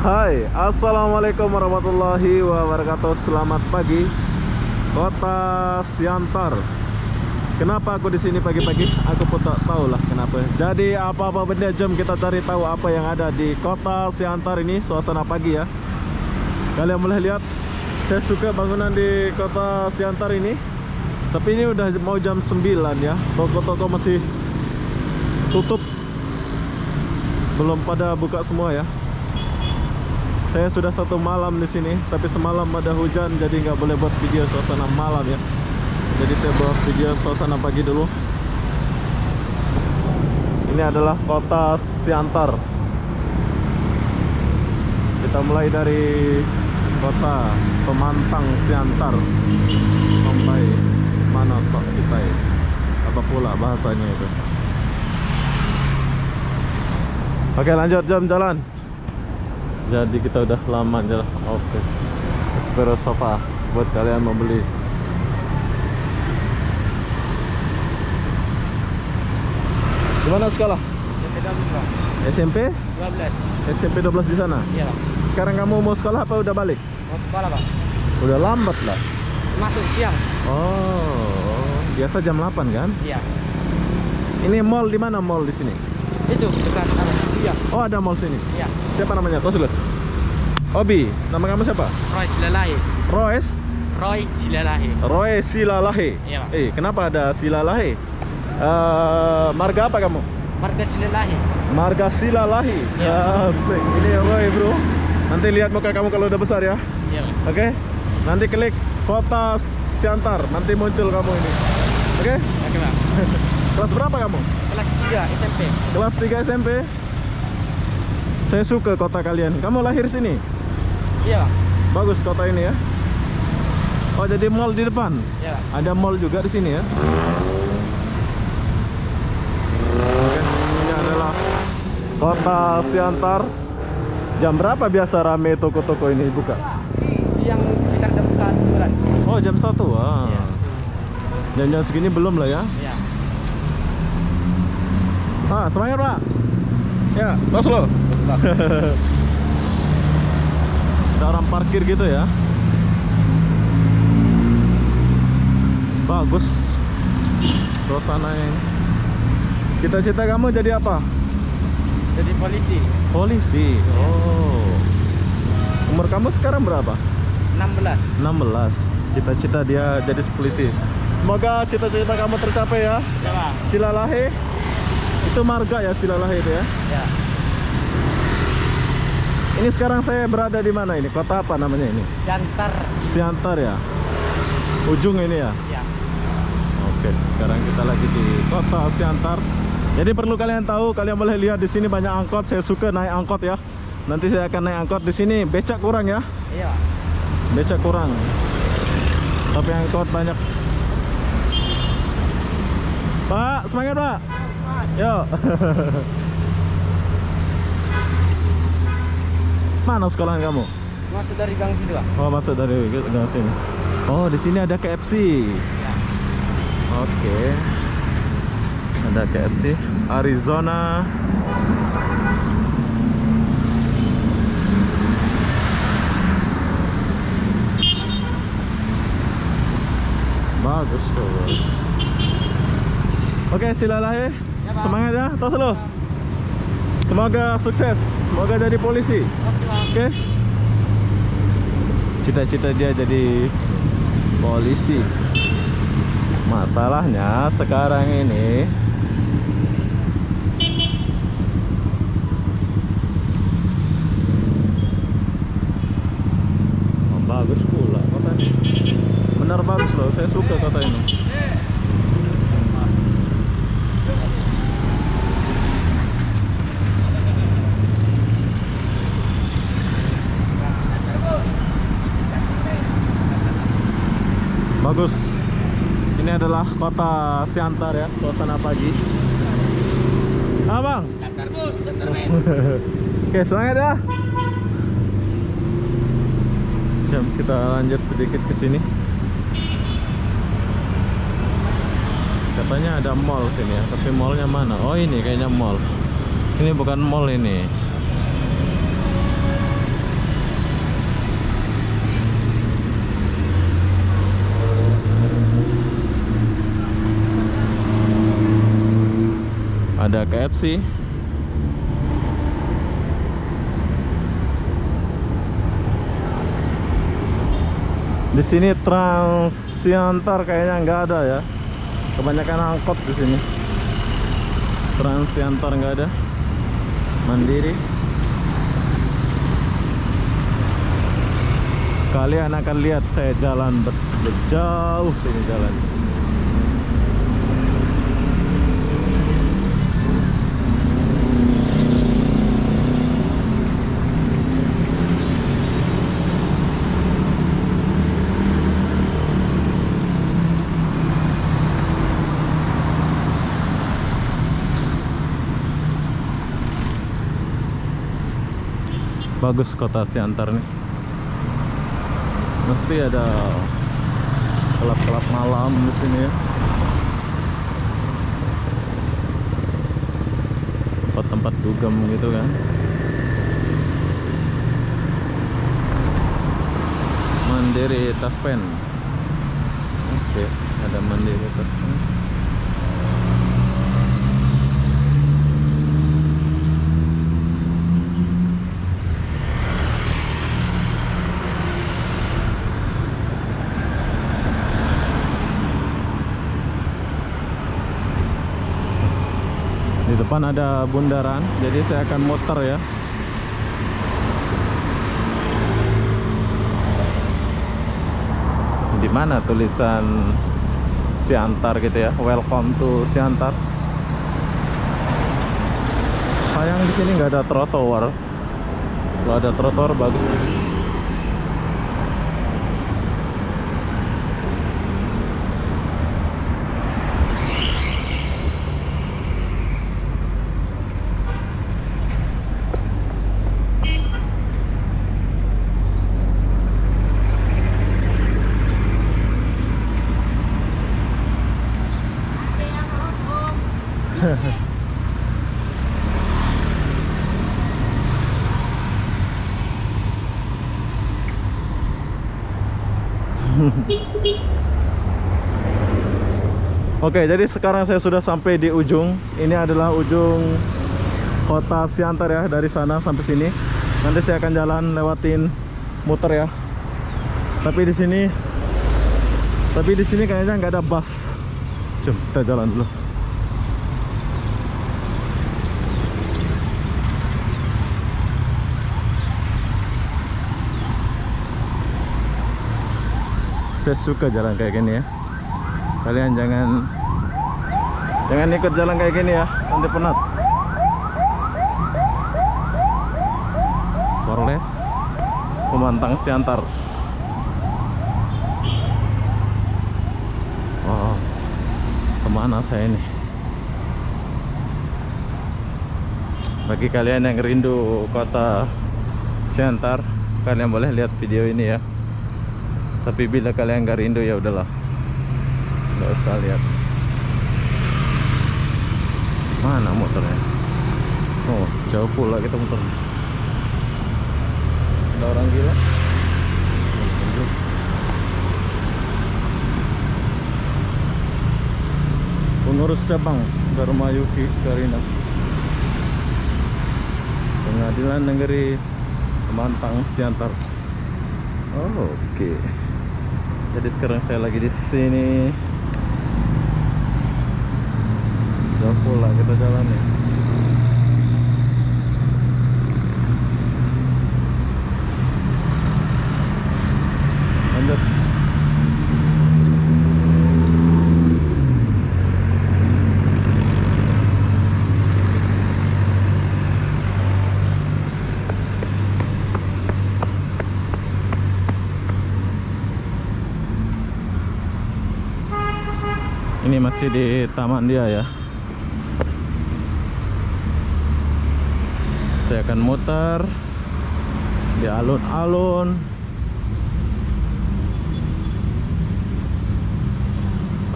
Hai, assalamualaikum warahmatullahi wabarakatuh. Selamat pagi, Kota Siantar. Kenapa aku di sini pagi-pagi? Aku pun tak tahu lah kenapa. Jadi apa-apa benda, jom kita cari tahu apa yang ada di Kota Siantar ini. Suasana pagi ya. Kalian boleh lihat, saya suka bangunan di Kota Siantar ini. Tapi ini udah mau jam 9 ya. Toko-toko masih tutup, belum pada buka semua ya. Saya sudah satu malam di sini, tapi semalam ada hujan, jadi nggak boleh buat video suasana malam ya. Jadi saya buat video suasana pagi dulu. Ini adalah Kota Siantar. Kita mulai dari Kota Pemantang Siantar sampai mana kok kita ya? Apa pula bahasanya itu? Oke, lanjut, jam jalan. Jadi kita udah lama jalan. Oke. Espero sofa buat kalian mau beli. Di mana sekolah? SMP 12. SMP? 12. SMP 12 di sana? Iya, Bang. Sekarang kamu mau sekolah apa udah balik? Mau sekolah, Bang. Udah lambat lah. Masuk siang. Oh, biasa jam 8 kan? Iya. Ini mall di mana mall di sini? Itu dekat apa? Iya. Oh, ada mall sini. Iya. Siapa namanya? Tos dulu. Obi, nama kamu siapa? Roy Silalahi. Royce? Roy Silalahi. Roy Silalahi. Iya, Bang. Kenapa ada Silalahi? Marga apa kamu? Marga Silalahi. Marga Silalahi. Iya. Asik. Ini Roy, bro. Nanti lihat muka kamu kalau udah besar ya. Iya, Bang. Oke. Nanti klik Kota Siantar, nanti muncul kamu ini. Oke? Oke, Bang. Kelas berapa kamu? Kelas 3 SMP. Kelas 3 SMP. Saya suka kota kalian. Kamu lahir sini? Iya, Bang. Bagus kota ini ya. Oh, jadi mall di depan. Iya, Bang. Ada mall juga di sini ya. Oke, ini adalah Kota Siantar. Jam berapa biasa rame toko-toko ini buka? Siang sekitar jam 1 kan. Oh, jam 1. Ah. Iya. Jam-jam segini belum lah ya. Iya. Ah, semangat, Pak. Ya, tos lo. Ada orang parkir gitu ya. Bagus suasananya. Cita-cita kamu jadi apa? Jadi polisi. Polisi. Oh. Umur kamu sekarang berapa? 16. 16. Cita-cita dia jadi polisi. Semoga cita-cita kamu tercapai ya. Iya, Bang. Silalahi. Itu marga ya, Silalahi itu ya. Iya. Ini sekarang saya berada di mana ini? Kota apa namanya ini? Siantar. Siantar ya. Ujung ini ya. Iya. Oke, sekarang kita lagi di Kota Siantar. Jadi perlu kalian tahu, kalian boleh lihat di sini banyak angkot. Saya suka naik angkot ya. Nanti saya akan naik angkot di sini. Becak kurang ya. Iya, Bang. Becak kurang. Tapi angkot banyak. Pak, semangat, Pak. Yuk. Mana sekolahan kamu? Masuk dari gang sini, Bang. Oh, masuk dari sini. Oh, di sini ada KFC. Iya. Oke. Ada KFC Arizona. Bagus tuh. Oke, Silalahi. Ya, Bang. Semangat ya, tos lo. Semoga sukses, semoga jadi polisi. Oke, Bang. Oke. Cita-cita dia jadi polisi. Masalahnya sekarang ini bagus pula kota ini. Benar bagus loh, saya suka kota ini. Bagus. Ini adalah Kota Siantar ya, suasana pagi. Ah, Bang. Siantar, Bos. Siantar, men. Oke, semangat ya. Jam kita lanjut sedikit ke sini. Katanya ada mall sini ya, tapi mallnya mana? Oh, ini kayaknya mall. Ini bukan mall ini. Ada KFC. Di sini Trans Siantar kayaknya nggak ada ya. Kebanyakan angkot di sini. Trans Siantar nggak ada. Mandiri. Kalian akan lihat saya jalan berjauh ini jalan. Bagus kota Siantar nih. Mesti ada kelab-kelab malam di sini ya. Tempat-tempat dugem gitu kan. Mandiri Taspen. Oke, ada Mandiri Taspen. Di depan ada bundaran, jadi saya akan muter ya. Di mana tulisan Siantar gitu ya? Welcome to Siantar. Sayang di sini nggak ada trotoar. Kalau ada trotoar bagus. Oke, jadi sekarang saya sudah sampai di ujung. Ini adalah ujung kota Siantar ya, dari sana sampai sini. Nanti saya akan jalan lewatin muter ya. Tapi di sini kayaknya nggak ada bus. Cuma kita jalan dulu. Saya suka jalan kayak gini ya. Kalian jangan ikut jalan kayak gini ya, nanti penat. Polres Pemantang Siantar. Oh, kemana saya ini? Bagi kalian yang rindu kota Siantar, kalian boleh lihat video ini ya. Tapi bila kalian nggak rindu ya udahlah, nggak usah lihat. Mana motornya? Oh, jauh pula kita motornya. Ada orang gila. Pengurus cabang Dharma Yuki Karina, Pengadilan Negeri Pemantang Siantar. Oh, oke. Jadi sekarang saya lagi di sini. Jauh pula kita jalan nih. Lanjut. Ini masih di taman dia ya. Saya akan muter di alun-alun.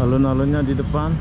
Alun-alunnya di depan.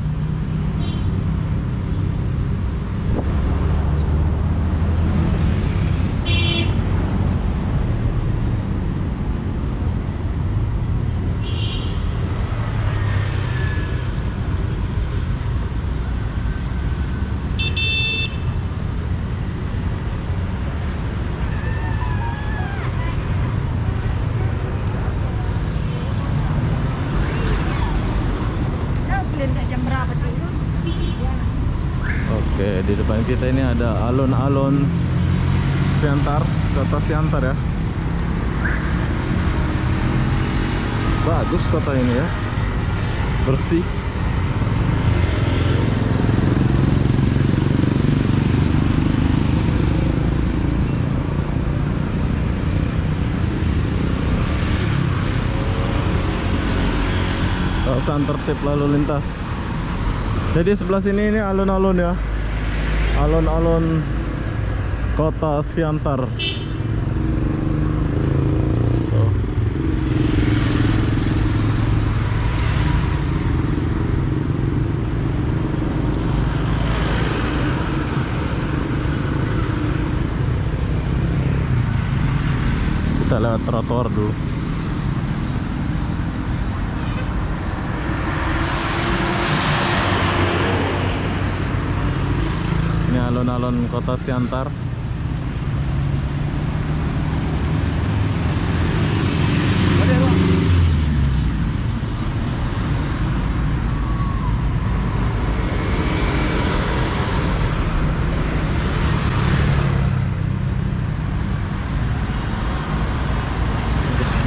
Oke, di depan kita ini ada alun-alun Siantar, kota Siantar ya. Bagus kota ini ya, bersih. Kawasan tertib lalu lintas. Jadi sebelah sini ini alun-alun ya, alun-alun kota Siantar. Tuh. Kita lewat trotoar dulu. Ini alun-alun kota Siantar.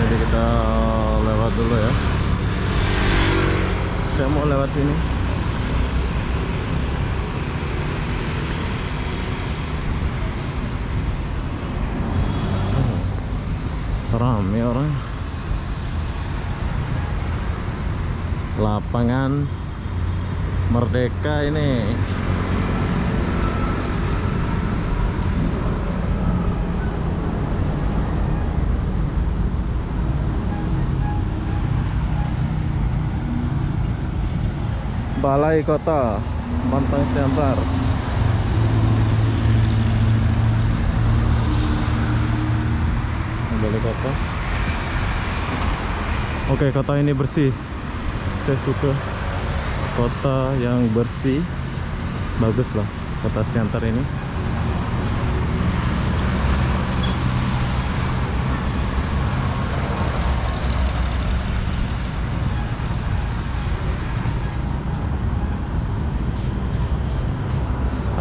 Jadi kita lewat dulu ya. Saya mau lewat sini. Ramai orang. Lapangan Merdeka ini. Balai Kota Mantang Siantar. Balai Kota. Oke, kota ini bersih. Saya suka kota yang bersih. Bagus lah kota Siantar ini.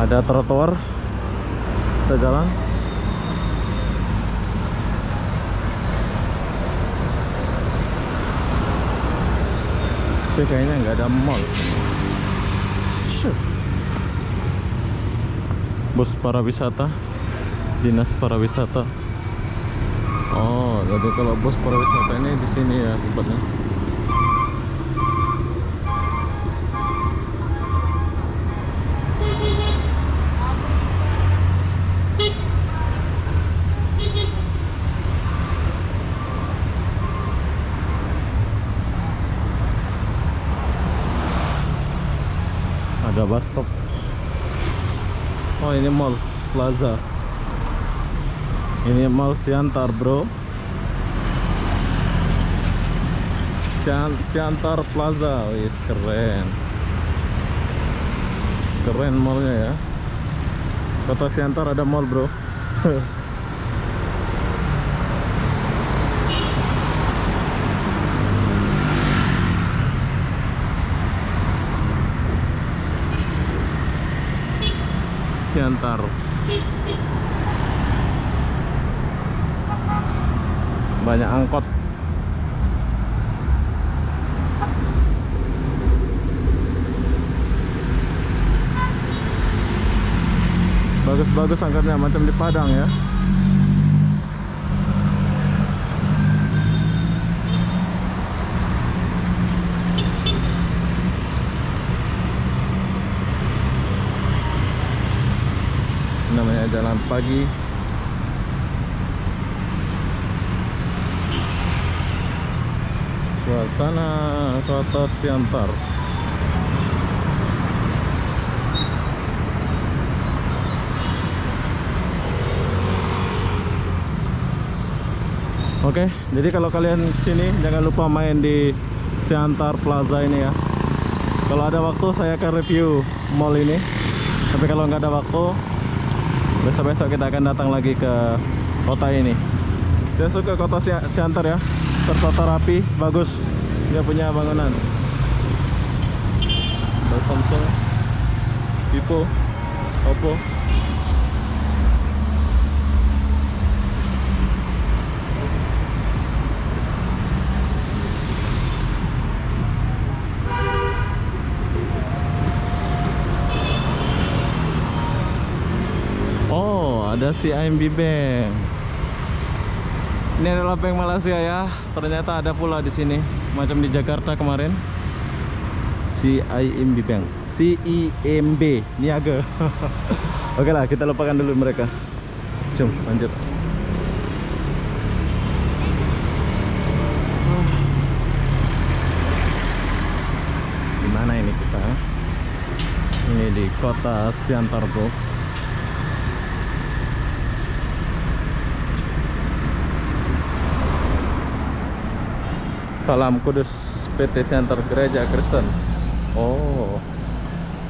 Ada trotoar, kita jalan. Tapi kayaknya nggak ada mall. Bus pariwisata, dinas pariwisata. Oh, jadi kalau bus pariwisata ini di sini ya tempatnya. Ada bus stop. Oh, ini mall plaza. Ini mall Siantar, bro. Siantar Plaza. Wis, keren. Keren mallnya ya. Kota Siantar ada mall, bro. Siantar. Banyak angkot. Bagus-bagus angkotnya, macam di Padang ya. Namanya jalan pagi. Suasana kota Siantar. Oke, jadi kalau kalian sini jangan lupa main di Siantar Plaza ini ya. Kalau ada waktu saya akan review mall ini. Tapi kalau nggak ada waktu, besok-besok kita akan datang lagi ke kota ini. Saya suka kota Siantar ya, tertata rapi, bagus. Dia punya bangunan. Ada Samsung, Vivo. Oppo. Oh, ada si CIMB Bank. Ini adalah Bank Malaysia ya. Ternyata ada pula di sini, macam di Jakarta kemarin. CIMB Bank, CIMB Niaga. Oke lah, kita lupakan dulu mereka. Jom lanjut. Di mana ini kita? Ini di kota Siantar bro. Salam Kudus PT Siantar Gereja Kristen. Oh,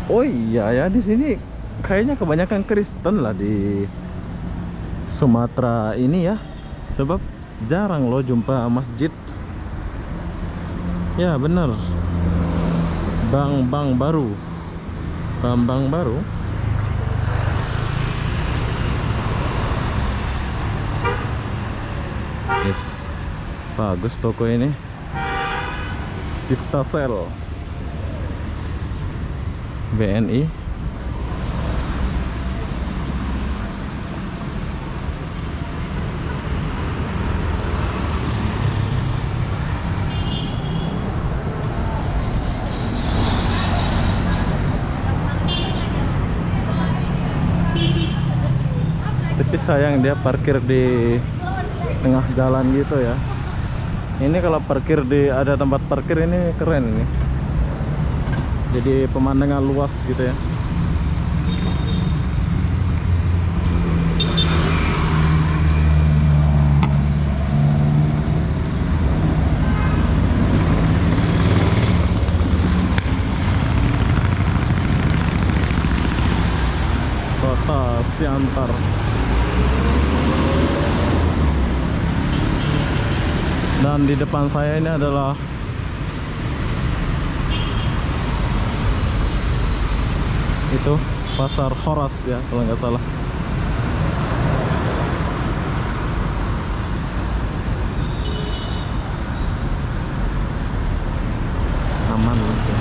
oh iya ya, di sini kayaknya kebanyakan Kristen lah di Sumatera ini ya. Sebab jarang loh jumpa masjid. Ya bener. Bank baru. Bank baru. Yes, bagus toko ini. Distasel BNI. Tapi sayang dia parkir di tengah jalan gitu ya. Ini kalau parkir di ada tempat parkir ini keren ini. Jadi pemandangan luas gitu ya. Kota Siantar. Dan di depan saya ini adalah itu pasar Horas ya kalau nggak salah. Aman sih.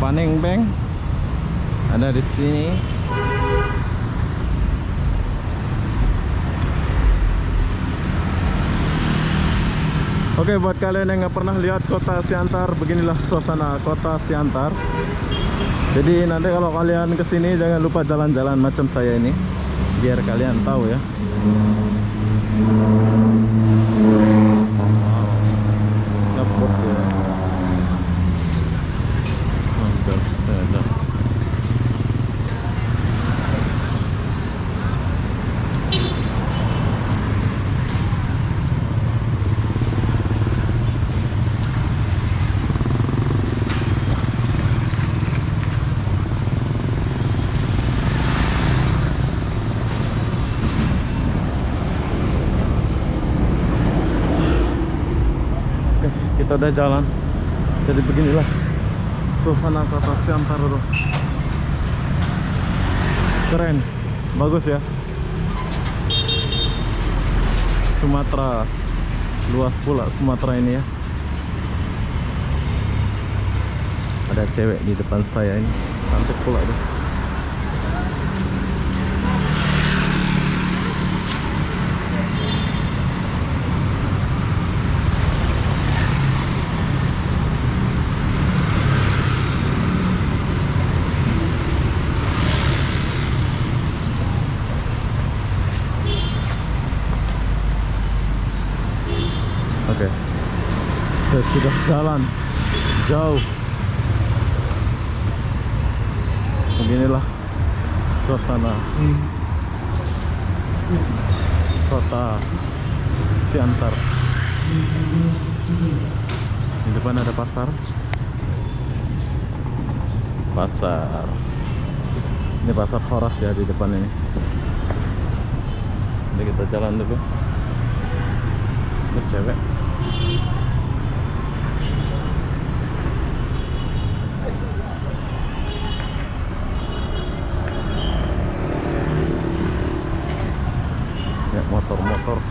Paning Bank ada di sini. Oke, buat kalian yang nggak pernah lihat kota Siantar, beginilah suasana kota Siantar. Jadi nanti kalau kalian kesini jangan lupa jalan-jalan macam saya ini, biar kalian tahu ya. Ngepot ya. Kita udah jalan. Jadi beginilah suasana kota Siantar bro. Keren, bagus ya. Sumatera, luas pula Sumatera ini ya. Ada cewek di depan saya ini, cantik pula deh. Oke, saya sudah jalan jauh. Beginilah suasana kota Siantar. Di depan ada pasar. Pasar. Ini pasar Horas ya di depan ini. Jadi kita jalan dulu. Ada cewek. Ya, motor-motor.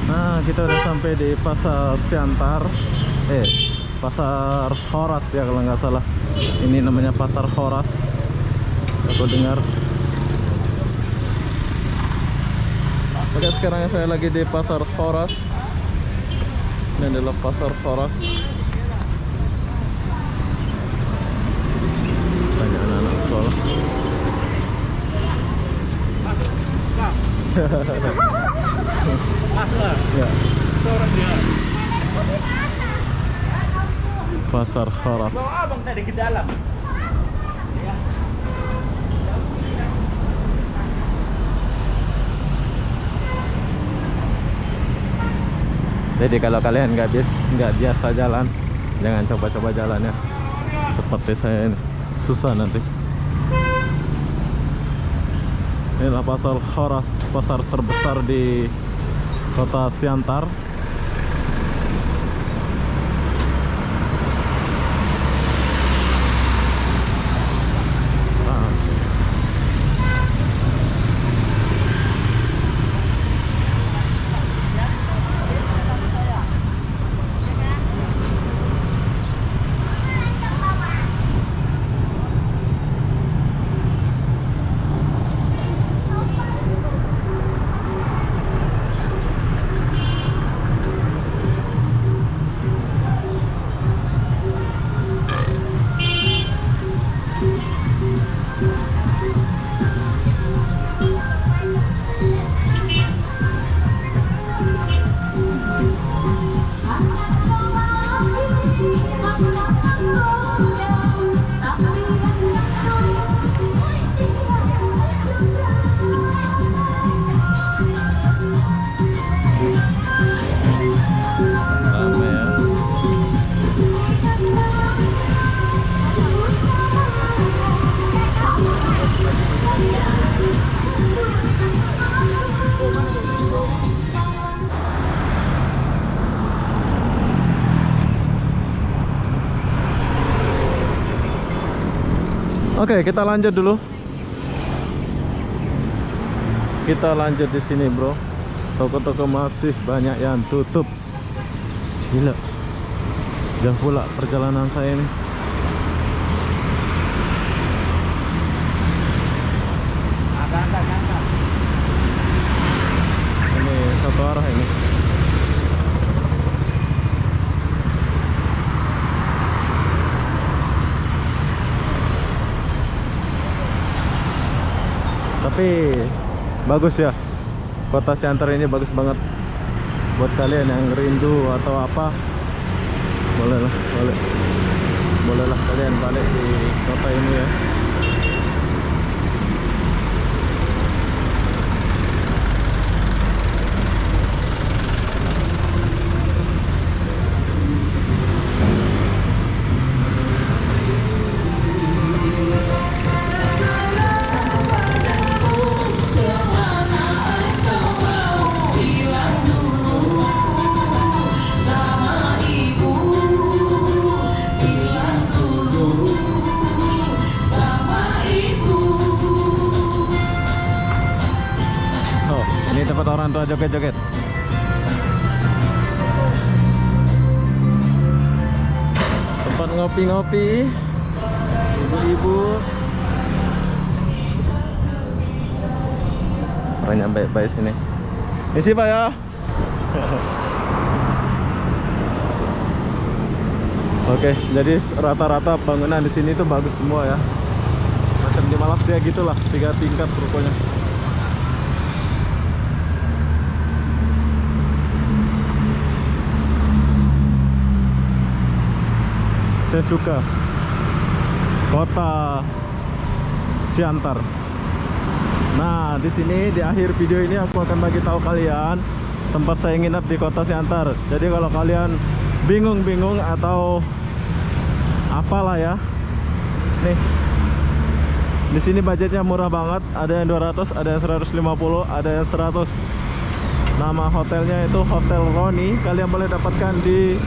Nah, kita udah sampai di Pasar Siantar. Pasar Horas ya kalau nggak salah. Ini namanya Pasar Horas. Aku dengar. Oke, sekarang saya lagi di Pasar Horas. Ini adalah Pasar Horas. Banyak anak-anak sekolah. Ya. Pasar Horas. Bawa abang tadi ke dalam. Jadi kalau kalian nggak biasa jalan, jangan coba-coba jalan ya. Seperti saya ini, susah nanti. Inilah Pasar Horas, pasar terbesar di Kota Siantar. Ramai ya. Oke, kita lanjut dulu. Kita lanjut di sini, bro. Toko-toko masih banyak yang tutup. Gila. Jauh pula perjalanan saya ini. Ini satu arah ini. Tapi bagus ya, Kota Siantar ini bagus banget. Buat kalian yang rindu atau apa, bolehlah kalian balik di kota ini ya. Ini tempat orang tua joget-joget. Tempat ngopi-ngopi, ibu-ibu. Banyak baik-baik sini. Isi Pak ya. Oke, jadi rata-rata bangunan di sini tuh bagus semua ya. Macam di Malaysia gitulah, 3 tingkat rupanya. Saya suka kota Siantar. Nah, di sini di akhir video ini aku akan bagi tahu kalian tempat saya nginap di kota Siantar. Jadi kalau kalian bingung-bingung atau apalah ya, nih di sini budgetnya murah banget. Ada yang 200, ada yang 150, ada yang 100. Nama hotelnya itu Hotel Roni. Kalian boleh dapatkan di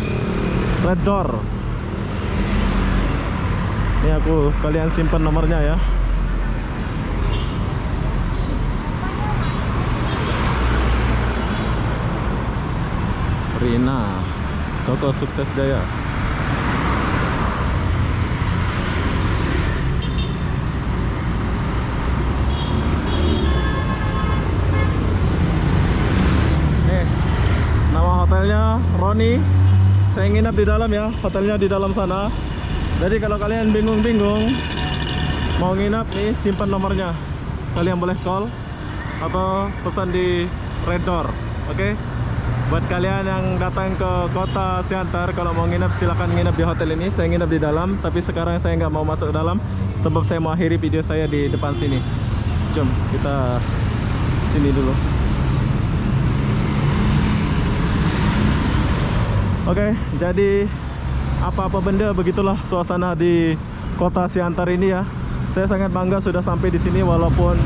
Red Door. Ini kalian simpan nomornya ya. Rina, toko sukses jaya. Nih, nama hotelnya Roni. Saya nginap di dalam ya, hotelnya di dalam sana. Jadi kalau kalian bingung-bingung mau nginap nih, simpan nomornya. Kalian boleh call atau pesan di Red Door. Oke? Buat kalian yang datang ke kota Siantar, kalau mau nginap silakan nginap di hotel ini. Saya nginap di dalam, tapi sekarang saya nggak mau masuk ke dalam sebab saya mau akhiri video saya di depan sini. Jom kita sini dulu. Oke, jadi apa-apa benda begitulah suasana di kota Siantar ini ya. Saya sangat bangga sudah sampai di sini walaupun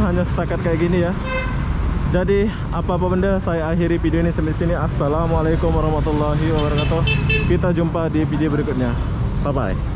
hanya setakat kayak gini ya. Jadi apa-apa benda saya akhiri video ini sampai sini. Assalamualaikum warahmatullahi wabarakatuh. Kita jumpa di video berikutnya. Bye bye.